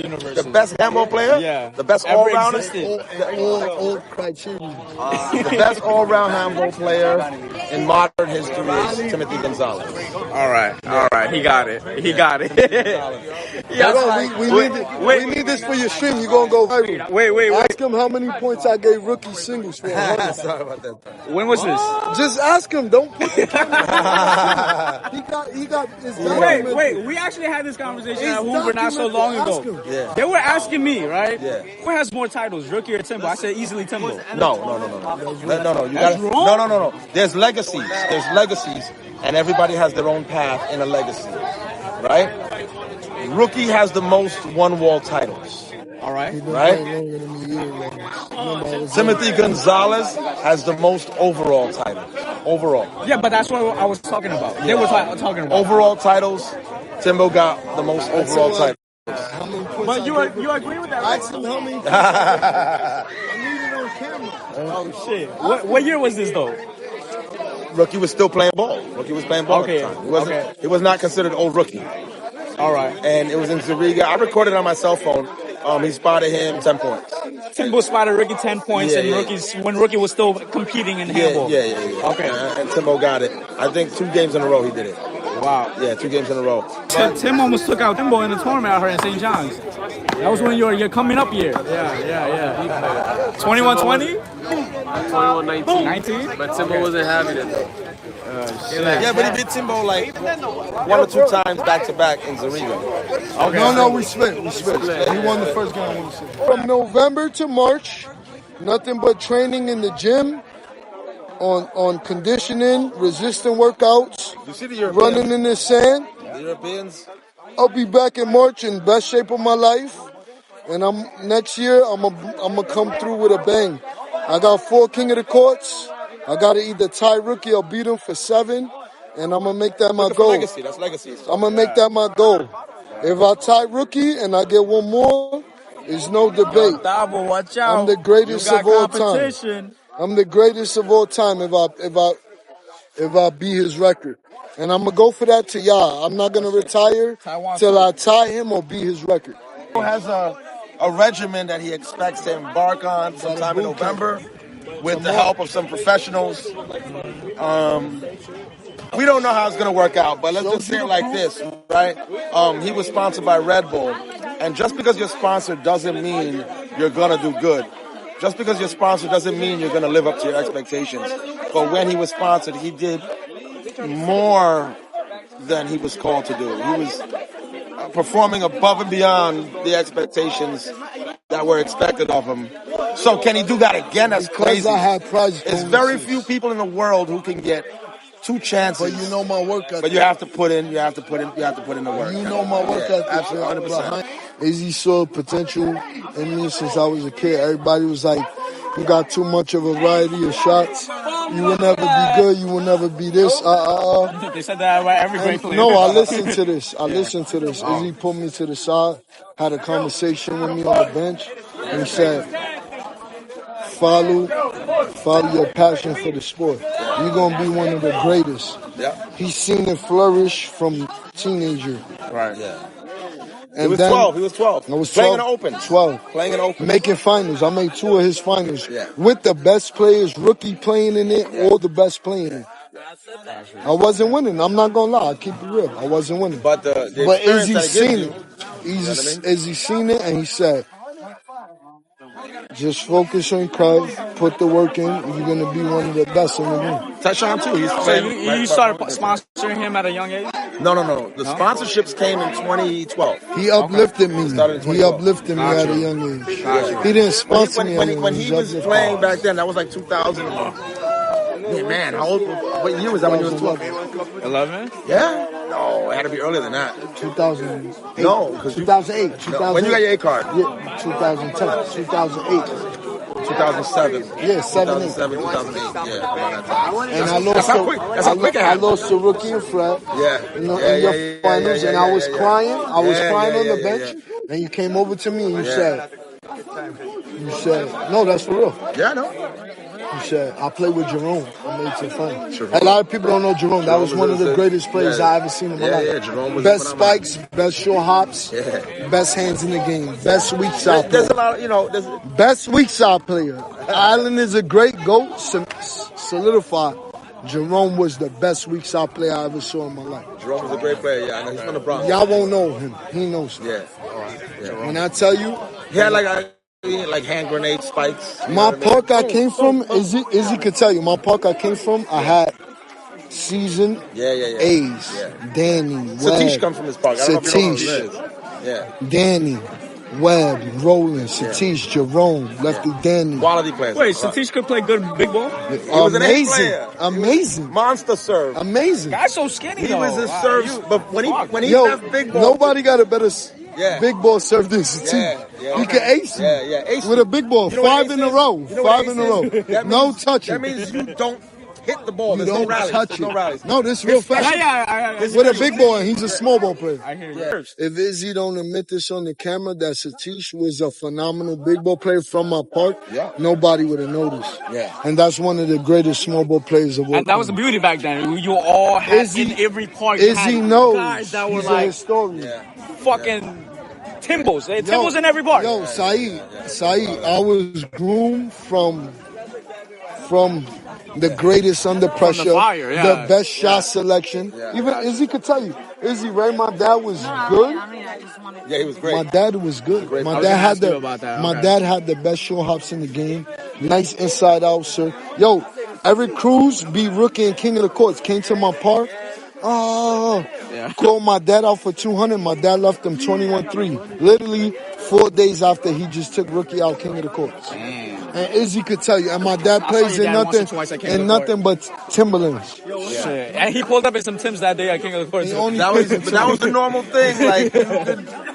handball universe. The best handball player? Yeah. The best all-rounder? All criteria. The best all-round handball player in modern history is Timothy Gonzalez. All right. He got it. We need this for your stream. You're going to go viral. Wait. Ask him how many points I gave rookie singles for 100. Sorry about that. When was this? Just ask him. Don't put the camera. He got his Wait. We actually had this conversation at Hoover not so long ago. Yeah. They were asking me, right? Yeah. Who has more titles, rookie or Timbo? I said easily Timbo. No. You gotta, no. There's legacies. And everybody has their own path in a legacy, right? Rookie has the most one-wall titles. All right. Timothy Gonzalez has the most overall titles. Overall. Yeah, but that's what I was talking about. They were talking about overall titles. Timbo got the most overall titles. But you agree with that, right? Ask him how many points I need it on camera. Oh, shit. What year was this, though? Rookie was still playing ball. Rookie was playing ball at the time. He was not considered old rookie. All right. And it was in Zariga. I recorded it on my cell phone. He spotted him 10 points. Timbo spotted Rookie 10 points, when Rookie was still competing in handball. Yeah. Okay. And Timbo got it. I think 2 games in a row he did it. Wow. Yeah, 2 games in a row. Tim almost took out Timbo in the tournament out here in St. John's. That was when your coming up year. Yeah. 21-20? 21-19. But Timbo wasn't having it though. Yeah, but he beat Timbo like 1 or 2 times back to back in Zariga. Okay. No, we split. He won the first game. From November to March, nothing but training in the gym, on conditioning, resistant workouts, You see the Europeans? running in the sand. The Europeans? I'll be back in March in best shape of my life, and next year I'm gonna come through with a bang. I got 4 King of the Courts. I gotta either tie Rookie or beat him for 7, and I'm gonna make that my goal. Legacy. That's legacy. I'm gonna make that my goal. If I tie Rookie and I get 1 more, there's no debate. Dabo, watch out. I'm the greatest of all time. Competition. I'm the greatest of all time if I beat his record. And I'm gonna go for that to y'all. I'm not gonna retire till I tie him or beat his record. He has a regimen that he expects to embark on sometime in November with the help of some professionals. We don't know how it's going to work out, but let's just say it like this, right? He was sponsored by Red Bull, and just because you're sponsored doesn't mean you're going to do good. Just because you're sponsored doesn't mean you're going to live up to your expectations. But when he was sponsored, he did more than he was called to do. He was performing above and beyond the expectations that were expected of him. So can he do that again? That's crazy. I had prize There's very few people in the world who can get 2 chances. But you know my work ethic. But you have to put in the work. You know my work ethic. Absolutely, 100%. Izzy saw potential in me since I was a kid. Everybody was like, you got too much of a variety of shots. You will never be good. You will never be this. They said that about every great player. No, I listened to this. Izzy pulled me to the side, had a conversation with me on the bench, and he said, follow your passion for the sport. You're going to be one of the greatest. Yeah. He's seen it flourish from teenager. Right, yeah. And He was then 12. He was 12. I was 12. Playing in the Open. 12. Playing in the Open. Making finals. I made 2 of his finals. Yeah. With the best players, Rookie playing in it, all the best playing in it. I wasn't winning. I'm not going to lie. I keep it real. I wasn't winning. But the experience Izzy that it seen gives it. you, Izzy seen it, and he said, just focus on craft, put the work in, and you're going to be one of the best in the room. Touchdown too. He's So you started sponsoring him at a young age? No. The sponsorships came in 2012. He uplifted me. Started in He 2012. uplifted me at a young age. He didn't sponsor me. When he was playing back then, that was like 2000. Man, how old? What year was that when you was 12? 11? Yeah? No, it had to be earlier than that. 2008. No, because 2008. 2008. When you got your A card? Yeah, 2010. 2008. 2007. Yeah, 2007, 2008. Yeah, around that time. And I lost. That's how quick it I happened. lost to Rookie and Fred. Yeah. In your finals, and I was crying. I was crying on the bench, and you came over to me and you said, no, that's for real. Yeah, I know. You said, I play with Jerome. I'm Major fan. A lot of people don't know Jerome. That was one of the greatest players I ever seen in my life. Yeah, Jerome was best phenomenal. spikes, best short hops, best hands in the game, best weak side There's a player. lot of, you know, there's, Best weak side player. Allen is a great GOAT, solidified. Jerome was the best weak side player I ever saw in my life. Jerome was a great player, yeah. I know he's from the Bronx. Y'all won't know him. He knows me. Yeah. All right. Yeah. When I tell you, He had like hand grenade spikes. my park I came from, Izzy could tell you, my park I came from, I had season A's. Yeah. Danny, Satish Webb, comes from his park. I don't know if you know who he is. Yeah. Danny, Webb, Roland, Satish, Jerome, Lefty Danny. Quality players. Wait, Satish could play good big ball? He was an A Amazing. player. Amazing. Monster serve. Amazing. Guy's so skinny, He though. was his serves, but when he Yo, left big ball, nobody got a better Yeah. big ball serve than Satish. Yeah. He can ace you. Yeah. Ace With a big ball. You know what 5 ace in a is? row. You know what 5 in a row. That No means- touching. That means you don't hit the ball. You There's no don't rallies. touch There's it. no rallies. No, this real fashion. With a big ball, and he's a small ball player. I hear you. If Izzy don't admit this on the camera, that Satish was a phenomenal big ball player from my park, nobody would have noticed. Yeah. And that's one of the greatest small ball players of all time. And that was the beauty back then. You all had Izzy- in every park. You Izzy had knows. guys that were He's a like historian. fucking Timbos. Timbos in every park. Yo, Saeed, I was groomed from the greatest under pressure, the fire, the best shot selection. Even Izzy could tell you. Izzy, right? My dad was good. Yeah, he was great. My dad was good. My dad had dad had the best short hops in the game. Nice inside out, sir. Yo, Eric Cruz, be rookie and king of the courts, came to my park. Called my dad out for 200. My dad left him 21-3. Literally 4 days after he just took rookie out king of the courts. And Izzy could tell you. And my dad plays in nothing but Timberlands. Shit. And he pulled up in some Tims that day at King of the Court. That was the normal thing. Like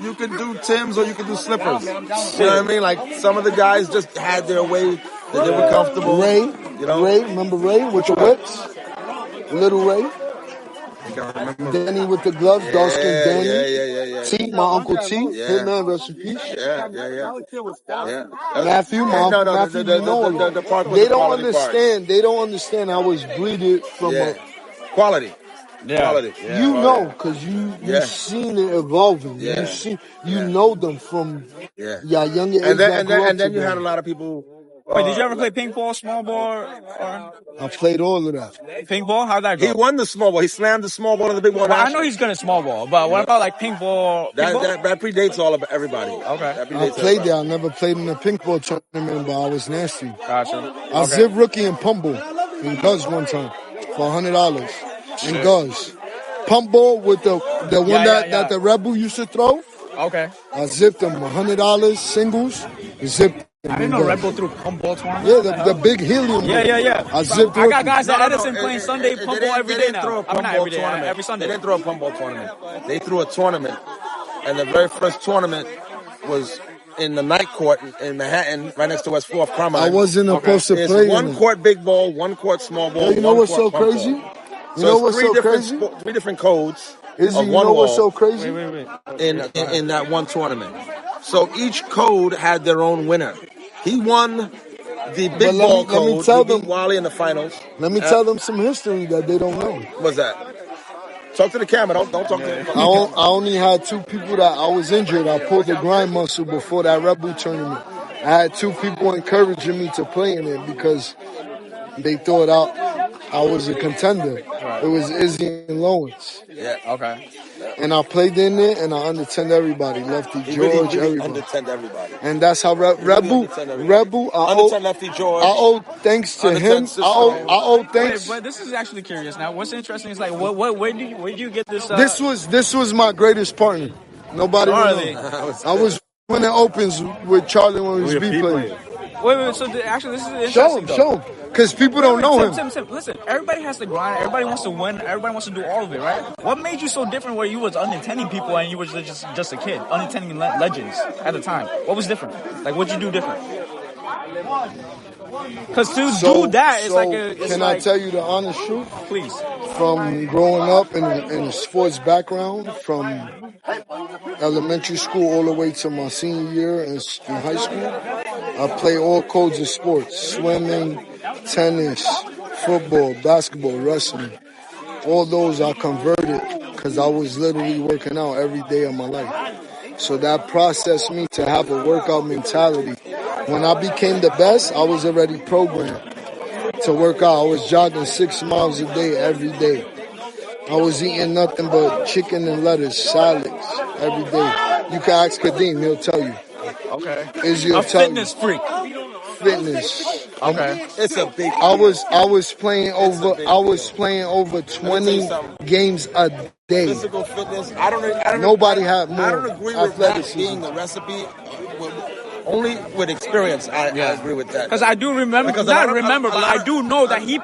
you could do Tims or you could do slippers. You know what I mean? Like some of the guys just had their way that they were comfortable. Ray, remember Ray with the whips? Little Ray. Danny with the gloves, dark skin Danny. Yeah. T, my uncle T, Hitman, rest in peace. Yeah. Matthew, my uncle Matthew, you know the park was they a don't quality understand. They don't understand. I was breeded from quality. Quality. You know, because you seen it evolving. Yeah. You know them from younger age. And then you had a lot of people. Wait, did you ever play ping ball, small ball? I played all of that. Ping ball? How'd that go? He won the small ball. He slammed the small ball in the big ball. Well, I know he's good at small ball, but what about like ping ball? That predates all of everybody. Okay. I played there. I never played in a pink ball tournament, but I was nasty. Gotcha. I zipped rookie in pump ball in Guz one time for $100 in Guz. Pump ball with the one that the Rebel used to throw. Okay. I zipped them $100 singles. Zipped. I didn't know Red Bull threw pump ball tournament. Yeah, the big helium. Yeah. I zipped. I got guys at Edison playing Sunday pump ball every day now. Not every day, every Sunday. They didn't throw a pump ball tournament. They threw a tournament, and the very first tournament was in the night court in Manhattan, right next to West 4th Carmine. I wasn't supposed to play. It's one court big ball, one court small ball. You know what's so crazy? You know what's so crazy? 3 different codes. Izzy, of you one know wall what's so crazy? in that one tournament. So each code had their own winner. He won the big ball code. Let me tell them Wally in the finals. Let me tell them some history that they don't know. What's that? Talk to the camera. Don't talk to them. I only had 2 people that I was injured. I pulled the grind muscle before that Red Bull tournament. I had 2 people encouraging me to play in it because they thought I was a contender. It was Izzy and Lawrence. Yeah. Okay. And I played in it, and I undertend everybody. Lefty George, everybody. Undertend everybody. And that's how Rebel, undertend Lefty George. I owe thanks to him. I owe thanks. But this is actually curious. Now, what's interesting is like, where do you get this? This was my greatest partner. Nobody would know. I was winning opens with Charlie when we was B playing. Wait. So actually, this is interesting. Show him. Because people don't know him. Tim, listen, everybody has to grind. Everybody wants to win. Everybody wants to do all of it, right? What made you so different where you was unintending people and you were just a kid? Unintending legends at the time. What was different? Like, what'd you do different? Because to do that, it's like a... Can I tell you the honest truth? Please. From growing up in a sports background, from elementary school all the way to my senior year in high school, I play all codes of sports. Swimming, tennis, football, basketball, wrestling. All those I converted because I was literally working out every day of my life. So that processed me to have a workout mentality. When I became the best, I was already programmed to work out. I was jogging 6 miles a day every day. I was eating nothing but chicken and lettuce, salads every day. You can ask Kadeem, he'll tell you. Okay. Izzy A will tell fitness you. freak. Fitness. Okay. It's a big. I was playing over 20 games a day. Physical fitness. I don't. Nobody had more I don't agree with that athleticism. being the recipe. Only with experience, I agree with that. Because I do remember, Because I do know that he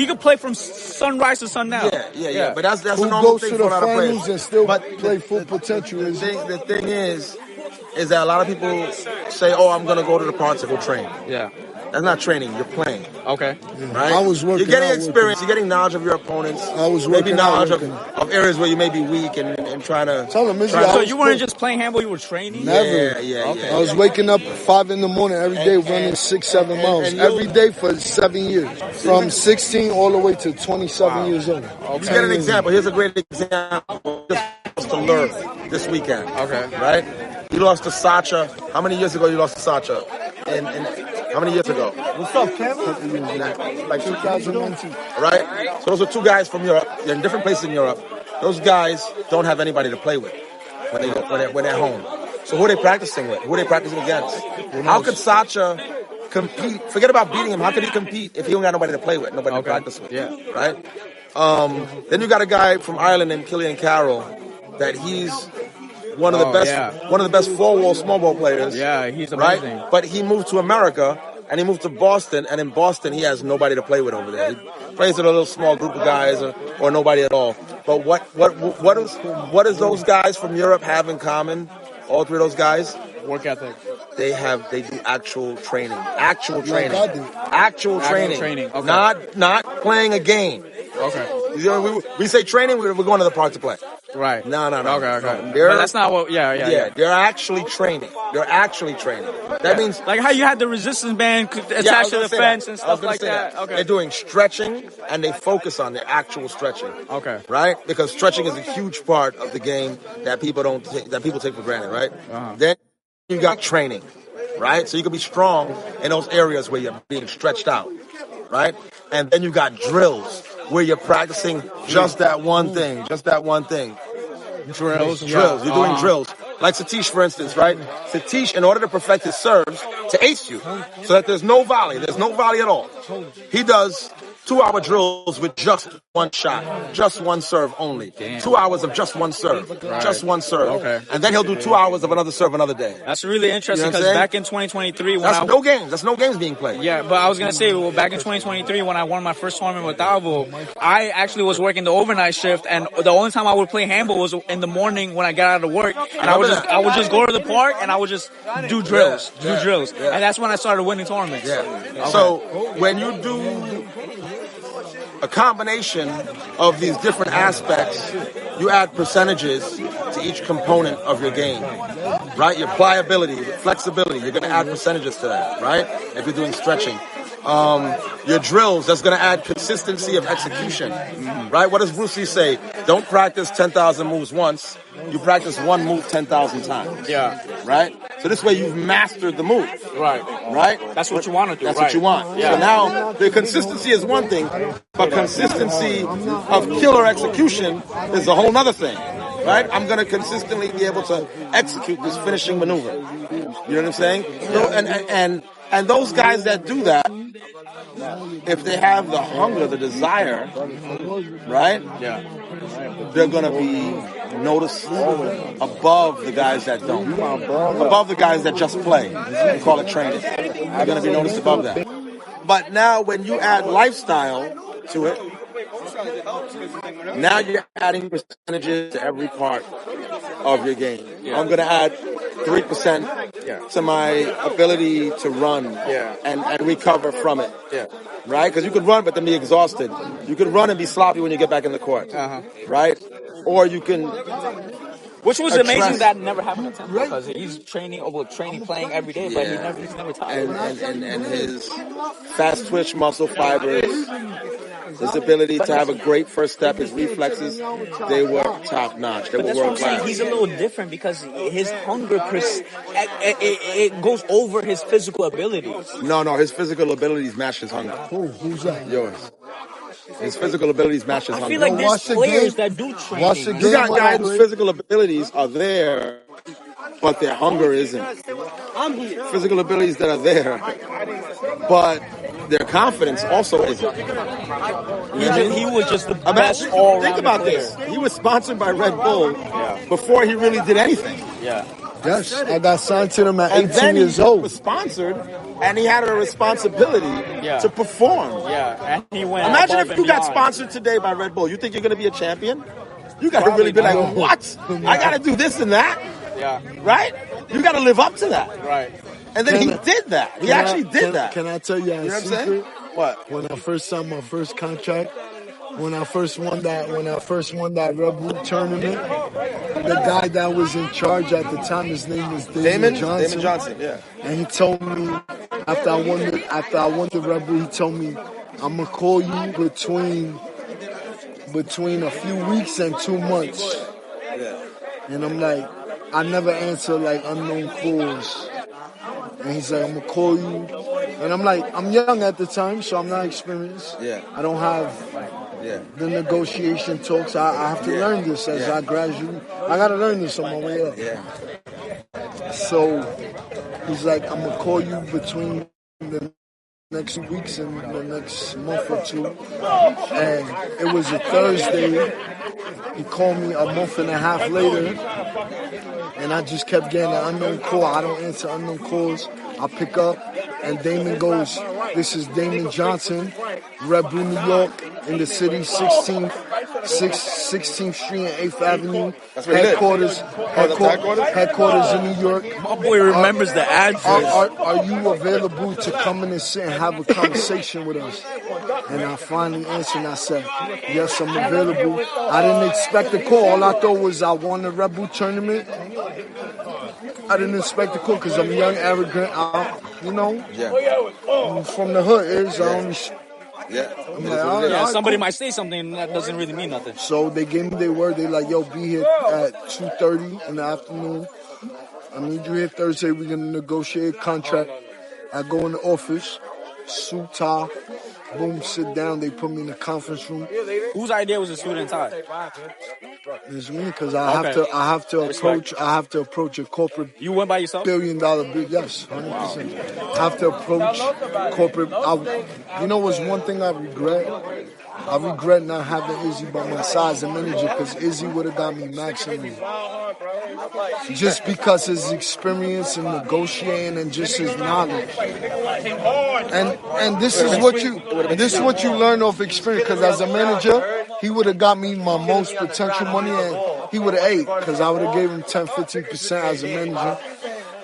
could play from sunrise to sundown. Yeah. But that's a Who normal goes thing to for the a lot of players. finals and still But play full potential? the thing is that a lot of people say, "Oh, I'm gonna go to the park to go train." Yeah. That's not training. You're playing. Okay. Right? I was working You're getting out experience. working. You're getting knowledge of your opponents. I was maybe working out knowledge working. of areas where you may be weak and trying to. Tell him, Izzy, trying I So was you weren't quick. just playing handball, you were training? Never. Yeah. I was waking up 5 in the morning every day, running 6-7 miles and every day for 7 years, from 16 all the way to 27 years old. You get an example. Here's a great example. Just lost to Lurk this weekend. Okay. Right? You lost to Sacha. How many years ago you lost to Sacha? And how many years ago? What's up, Kevin? Like 2019. Right? So those are two guys from Europe. They're in different places in Europe. Those guys don't have anybody to play with when they're home. So who are they practicing with? Who are they practicing against? How could Sacha compete? Forget about beating him. How could he compete if he don't got nobody to play with, nobody to practice with? Yeah. Right? Then you got a guy from Ireland named Killian Carroll that he's one of the best four-wall, small-ball players. Yeah, he's amazing. Right? But he moved to America, and he moved to Boston, and in Boston he has nobody to play with over there. He plays with a little small group of guys or nobody at all. But what does those guys from Europe have in common? All three of those guys? Work ethic. They do actual training. Actual training. I do. Actual training. Okay. Not playing a game. Okay. You know, we say training, we're going to the park to play. Right. No. Okay. But that's not what. Yeah. They're actually training. That means Like how you had the resistance band attached to the fence and stuff like that. Okay. They're doing stretching and they focus on the actual stretching. Okay. Right? Because stretching is a huge part of the game that people take for granted. Right? Uh-huh. Then you got training. Right? So you can be strong in those areas where you're being stretched out. Right? And then you got drills where you're practicing just that one thing. Drills. You're doing drills. Like Satish, for instance, right? Satish, in order to perfect his serves, to ace you, so that there's no volley at all, he does 2-hour drills with just one shot, just one serve only. Damn. 2 hours of just one serve, just one serve. Okay. And then he'll do 2 hours of another serve another day. That's really interesting because back in 2023, That's no games being played. Yeah, but I was gonna say, back in 2023 when I won my first tournament with Dalvo, I actually was working the overnight shift, and the only time I would play handball was in the morning when I got out of work, and I would just go to the park and I would just do drills, and that's when I started winning tournaments. Yeah. Okay. So when you do a combination of these different aspects, you add percentages to each component of your game, right? Your pliability, your flexibility, you're going to add percentages to that, right? If you're doing stretching. Your drills, that's going to add consistency of execution, right? What does Bruce Lee say? Don't practice 10,000 moves once. You practice one move 10,000 times. Yeah. Right? So this way you've mastered the move. Right. That's what you want to do. That's what you want. Yeah. So now the consistency is one thing, but consistency of killer execution is a whole other thing. Right? I'm going to consistently be able to execute this finishing maneuver. You know what I'm saying? And those guys that do that, if they have the hunger, the desire, right? Yeah. They're going to be noticed above the guys that don't. Above the guys that just play. We call it training. They're going to be noticed above that. But now when you add lifestyle to it, now you're adding percentages to every part of your game. Yeah. I'm going to add 3% to my ability to run and recover from it. Yeah. Right? Because you could run but then be exhausted. You could run and be sloppy when you get back in the court. Uh-huh. Right? Or you can Which was a amazing trust. that never happened to Timbo because he's training, playing every day, but he's never tired. And his fast twitch muscle fibers, his ability to have a great first step, his reflexes, they were top notch. They But were that's what I'm world saying. class. He's a little different because his hunger, it goes over his physical abilities. No, his physical abilities match his hunger. Who's that? Yours. His physical abilities match his I hunger. feel like there's watch the players game. that do Watch the training. You game. got guys whose physical abilities are there, but their hunger isn't. Physical abilities that are there, but their confidence also isn't. He was just the best Imagine, all-round think about player. this. He was sponsored by Red Bull before he really did anything. Yeah. Yes, I got signed to them at And 18 then years he old. was sponsored, and he had a responsibility to perform. Yeah, and he went. Imagine above if you and got beyond. sponsored today by Red Bull. You think you're going to be a champion? You got to really be like, not. what? I got to do this and that? Yeah. Right? You got to live up to that. Right. And then he did that. He actually did that. Can I tell you a You know what I'm secret? saying? What? When I first signed my first contract, when I first won that Red Bull tournament, the guy that was in charge at the time, his name was Damon Johnson. Damon Johnson, yeah. And he told me after I won the Red Bull, he told me, I'm gonna call you between a few weeks and 2 months. Yeah. And I'm like, I never answer like unknown calls. And he's like, I'm gonna call you. And I'm like, I'm young at the time, so I'm not experienced. Yeah. I don't have the negotiation talks. I have to learn this as I graduate. I gotta learn this on my way up. Yeah. So he's like, I'm gonna call you between the next weeks and the next month or two. And it was a Thursday. He called me a month and a half later, and I just kept getting an unknown call. I don't answer unknown calls. I pick up, and Damon goes, this is Damon Johnson, Red Bull, New York, in the city, 16th Street and 8th Avenue, headquarters in New York. My boy remembers the address. Are you available to come in and sit and have a conversation with us? And I finally answered and I said, yes, I'm available. I didn't expect a call. All I thought was I won the Red Bull tournament. I didn't expect the call because I'm young, arrogant, I'm from the hood. I'm like, all right, somebody cool. might say something that doesn't really mean nothing. So they gave me their word. They like, yo, be here at 2:30 in the afternoon. I need you here Thursday. We're going to negotiate a contract. I go in the office, suit, tie, boom, sit down. They put me in the conference room. Whose idea was the suit and tie? It's me because I have to approach a corporate. You went by yourself? $1 billion bid. Yes, 100%. I have to approach corporate. You know what's one thing I regret? I regret not having Izzy by my side as a manager because Izzy would have got me maximum. Just because his experience in negotiating and just his knowledge. And this is what you learn off experience. Because as a manager, he would have got me my most potential money, and he would have ate because I would have gave him 10-15% as a manager.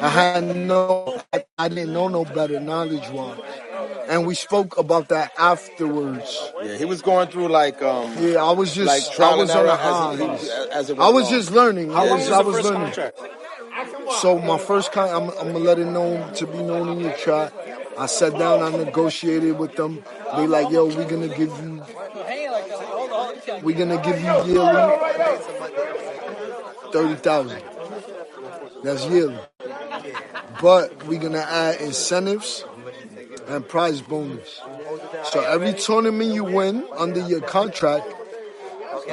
I didn't know no better knowledge-wise. And we spoke about that afterwards. Yeah, he was going through I was on a high. I was just learning. I was learning. Contract? So my first I'm gonna let it to be known in your chat. I sat down, I negotiated with them. They like, yo, we're gonna give you yearly 30,000. That's yearly. But we're gonna add incentives and prize bonus. So every tournament you win under your contract,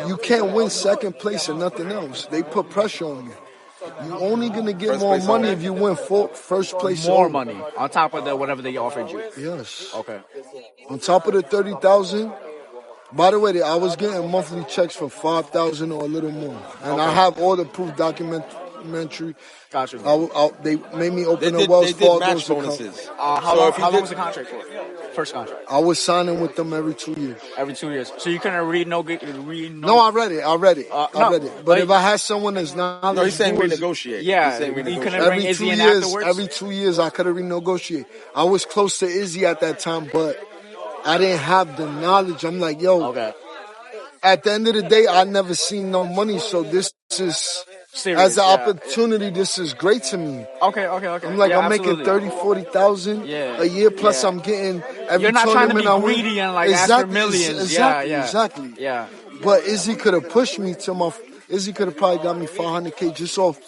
you can't win second place or nothing else. They put pressure on you. You're only going to get more money if you win first place. More money on top of whatever they offered you. Yes. Okay. On top of the 30,000. By the way, I was getting monthly checks for 5,000 or a little more, and I have all the proof documentary. Gotcha. They made me open a Wells Fargo match bonuses. How long was the contract for? First contract. I was signing with them every 2 years. Every 2 years. So you couldn't read no. No, I read it. I read it. But if I had someone that's not, he's saying renegotiate. Yeah, you couldn't bring Izzy in afterwards. Every 2 years, I could have renegotiated. I was close to Izzy at that time, but I didn't have the knowledge. I'm like, yo. Okay. At the end of the day, I never seen no money, so this is as an opportunity, this is great to me. Okay. I'm like, I'm making 30, 40,000 a year. Plus, I'm getting every You're not trying to tournament be I win. greedy and like ask for millions. Exactly. Yeah. But Izzy could have pushed me to my. Izzy could have probably got me 500K just off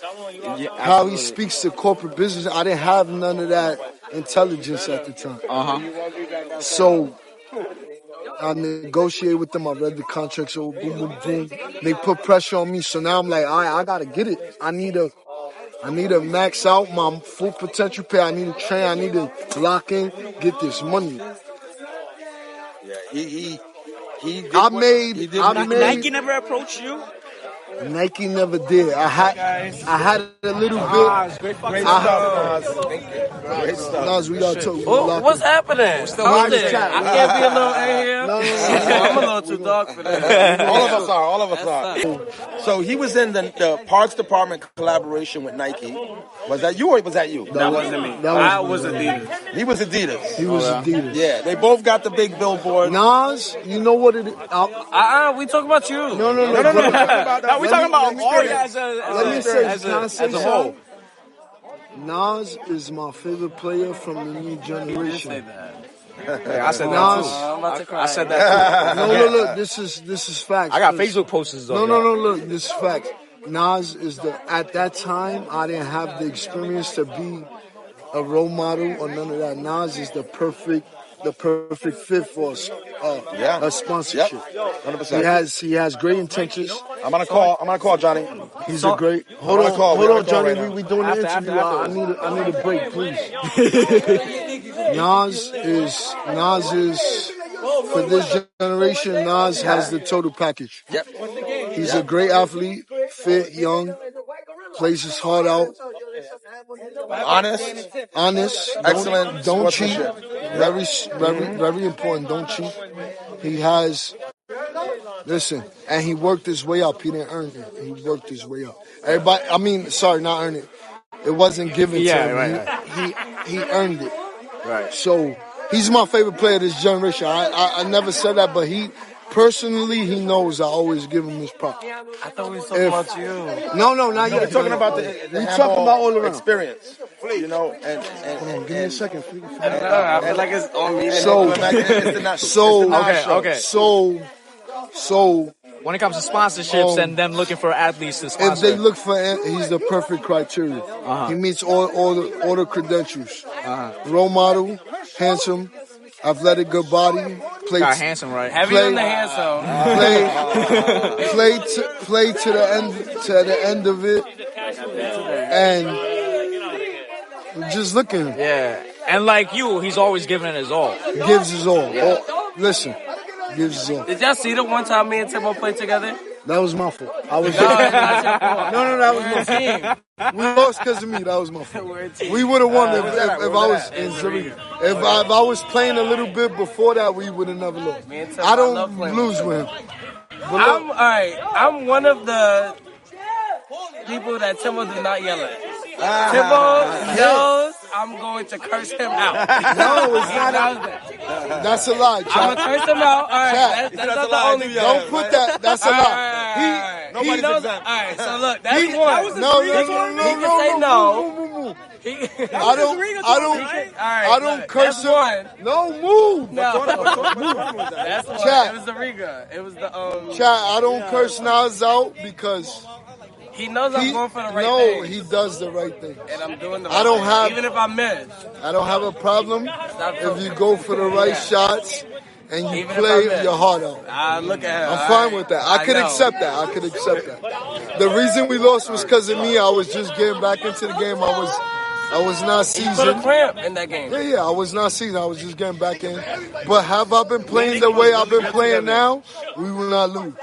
how he speaks to corporate business. I didn't have none of that intelligence at the time. So I negotiated with them. I read the contract. So boom, boom, boom. They put pressure on me. So now I'm like, all right, I gotta get it. I need to max out my full potential pay. I need to train. I need to lock in, get this money. He did I what- made. he did I what he made. Nike never approached you? Nike never did. I had a little bit. Great Great stuff, Nas. Great stuff. Nas, we gotta talk. What's happening? Nas, Hold it. chat. I can't be a little in here. No. I'm a little too dark for that. All of us are. So he was in the parts department collaboration with Nike. Was that you or was that you? That wasn't me. I was Adidas. He was Adidas. He was Adidas. Yeah, they both got the big billboard. Nas, you know what it is? We talk about you. No. We're talking about that. We're talking about all experience. Let me say, can I say as a whole. Nas is my favorite player from the new generation. I said Nas, I'm about to cry. I said that too. no, look, this is facts. I got Facebook posters though. No, look, this is facts. Nas is at that time, I didn't have the experience to be a role model or none of that. Nas is the perfect fit for a sponsorship. Yep. 100%. He has great intentions. I'm gonna call Johnny. He's a great. Hold on, Johnny. We doing the interview. I need a break, please. Nas is for this generation. Nas has the total package. Yep. He's a great athlete, fit, young, plays his heart out. Honest, Excellent Don't cheat. sportsmanship. Very important. Don't cheat. He has. Listen, and he worked his way up. He didn't earn it. He worked his way up. Not earn it. It wasn't given to him. Right. He earned it. Right. So he's my favorite player of this generation. I never said that, but he knows I always give him his props. I thought we were talking about you. No, not yet. We're talking about the we handball talking about all around. experience. You know, and Hold on, give me a second. I feel like it's on me. So When it comes to sponsorships and them looking for athletes to sponsor, if they look for him, he's the perfect criteria. He meets all the credentials. Role model, handsome, athletic, good body. got handsome, right? Heavy on the handsome. Play to the end of it, and just look at him. Yeah. And like you, he's always giving it his all. He gives his all. Listen, gives his all. Did y'all see the one time me and Timbo played together? That was my fault. I was No, not your fault. No, that was my fault. We lost because of me. That was my fault. We would have won if I was in Zurich. If I was playing a little bit before that, we would have never lost. Me and Timbo, I love don't playing lose with him. I'm all right. I'm one of the people that Timbo does not yell at. Timbo yells, I'm going to curse him out. No, it's not. That's a lie, I'm Chad. gonna curse him out. All right, Chad, that's not the only. Don't put that. That's a lie. He knows. All right, so look, that's one. No. He can say no. I don't curse him. One. No, move. No, that's one. Chad. It was the Riga. It was the Chad, I don't curse Nas out because He knows I'm going for the right no, thing. he does the right thing. And I'm doing the I right don't thing. have- Even if I miss. I don't have a problem if you go for the right shots and you Even if I play miss. your heart out. Look at him. I'm fine with that. I could know. accept that. The reason we lost was because of me. I was just getting back into the game. I was not Put a seasoned. cramp in that game. Yeah, I was not seasoned. I was just getting back in. But have I been playing the way I've been playing now? We will not lose.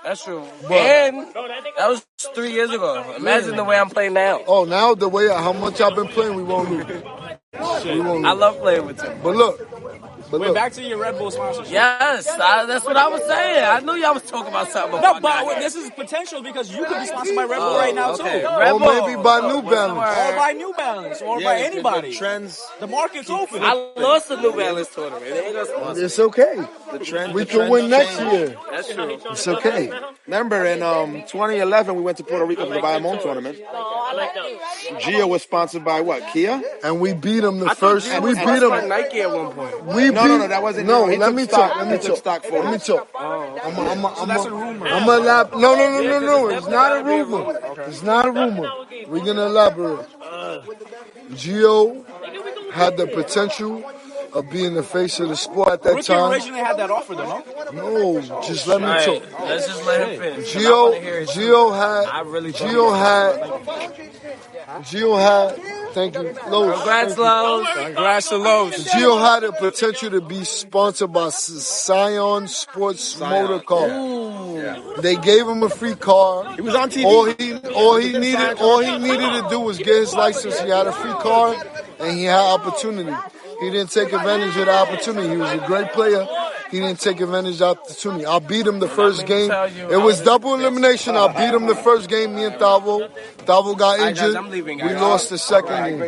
That's true. And that was 3 years ago. Imagine the way I'm playing now. Oh, now how much I've been playing, we won't lose. We won't I lose. love playing with him. But look, But Wait, look, back to your Red Bull sponsorship. Yes, that's what I was saying. I knew y'all was talking about something. No, but this is potential because you could be sponsored by Red Bull right now okay. too. Red or Bull. maybe by New Balance. Or by New Balance, or by anybody. The trends. The market's open. I lost the New Balance tournament. They ain't gonna sponsor. It's okay. The trend. We the can trends win next change. year. That's true. It's okay. Remember in 2011 we went to Puerto Rico for the Bayamon tournament. Gio was sponsored by what? Kia? And we beat them the first. Gio We was beat sponsored by them. Nike at one point. We beat. No, that wasn't. No, he let took me stock. talk. Let me He took talk. stock Let me photos. talk. That's a rumor. I'm gonna elaborate. No. It's not a rumor. It's not a rumor. We're gonna elaborate. Gio had the potential of being the face of the sport at that Ricky time. originally had that offer, though, no? No, just let me talk. Let's just let him finish. 'Cause I wanna hear his Gio had, thank you, Lowe's. Congrats, Thank you. Lowe's. Congrats to Lowe's. Gio had the potential to be sponsored by Scion Sports Motor Car. They gave him a free car. He was on TV. All he needed to do was get his license. He had a free car and he had opportunity. He didn't take advantage of the opportunity. He was a great player. He didn't take advantage of the opportunity. I beat him the first game. It was double elimination. I beat him the first game, me and Thavo. Thavo got injured. I'm leaving, We guys. lost the second game.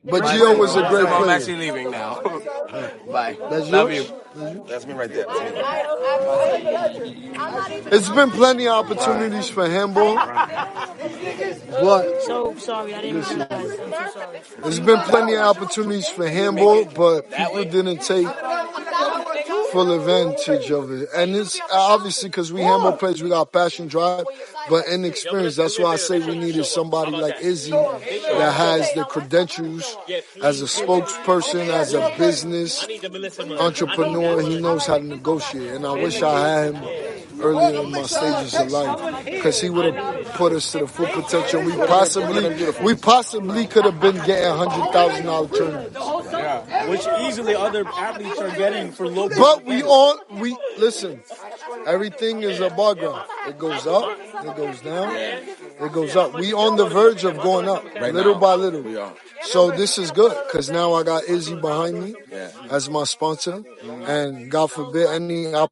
But Gio was a great I'm player. actually leaving now. Bye. That's Love yours? you. That's me right there. It's been plenty of opportunities for handball. But So sorry, I didn't realize. I'm so sorry. there's been plenty of opportunities for handball, but people didn't take full advantage of it. And it's obviously because we handball players, we got passion, drive, but inexperience. That's why I say we needed somebody like Izzy that has the credentials as a spokesperson, as a business entrepreneur. He knows how to negotiate. And I wish I had him earlier in my stages of life because he would have put us to the full potential. We possibly could have been getting $100,000 tournaments. Yeah, which easily other athletes are getting for low. But we listen. Everything is a bar graph. It goes up, it goes down, it goes up. We on the verge of going up, little by little. We are. So this is good because now I got Izzy behind me as my sponsor, and God forbid any opportunity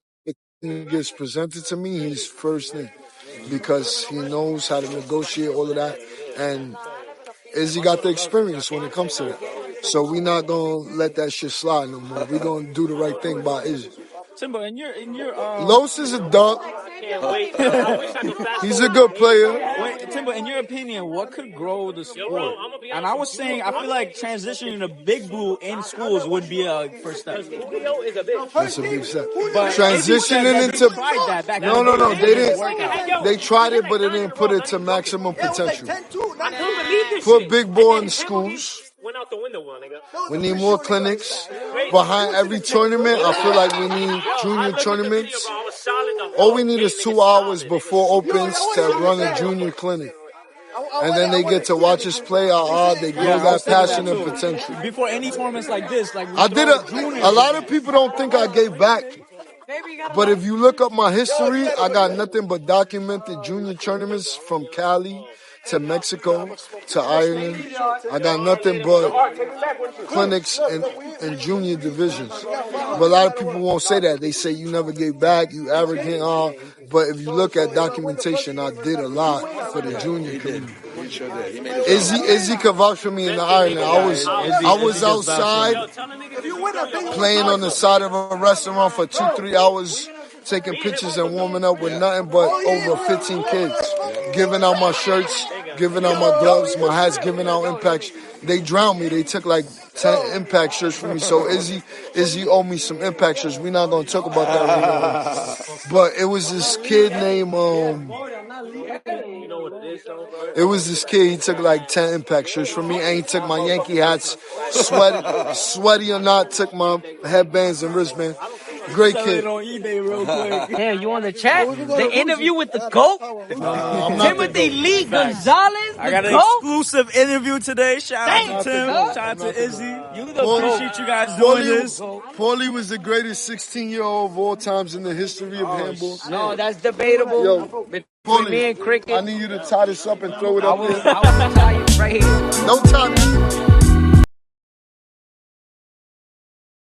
gets presented to me, he's first in because he knows how to negotiate all of that, and Izzy got the experience when it comes to that. So we're not gonna let that shit slide no more. We're gonna do the right thing by Izzy. Timbo, in your Los is a dog. He's a good player. wait, Timbo, in your opinion, what could grow the sport? And I was saying, I feel like transitioning to Big Blue in schools would be a first step. That's a big step. But Transitioning Izzy said that into they tried that back no, in the day. they didn't. They tried it, but it didn't put it to maximum potential. Put big boy in schools. We need more clinics behind every tournament. I feel like we need junior tournaments. All we need is 2 hours before opens to run a junior clinic. And then they get to watch us play. They grow that passion and potential. Before any tournaments like this, like I did a lot of people don't think I gave back. But if you look up my history, I got nothing but documented junior tournaments from Cali to Mexico to Ireland. I got nothing but clinics in junior divisions. But a lot of people won't say that. They say you never gave back, you arrogant. But if you look at documentation, I did a lot for the junior community. Izzy could vouch for me in the Ireland. I was outside playing on the side of a restaurant for 2-3 hours, taking pictures and warming up with nothing but over 15 kids, giving out my shirts, giving out my gloves, my hats, giving out impact. They drowned me. They took like 10 impact shirts from me. So Izzy owed me some impact shirts. We're not gonna talk about that right now. But it was this kid named he took like 10 impact shirts from me, and he took my Yankee hats, sweaty or not, took my headbands and wristbands. Great kid. on eBay real quick. Damn, you on the chat? The interview with the GOAT? Timothy Lee Gonzalez? I got an exclusive interview today. Shout out to Tim. Shout out to Izzy. Appreciate you guys doing this. Paulie was the greatest 16-year-old of all times in the history of handball. No, that's debatable. Yo, Between Paulie, me and Cricket. I need you to tie this up and throw it up there. I will tell you right here. Don't tie me.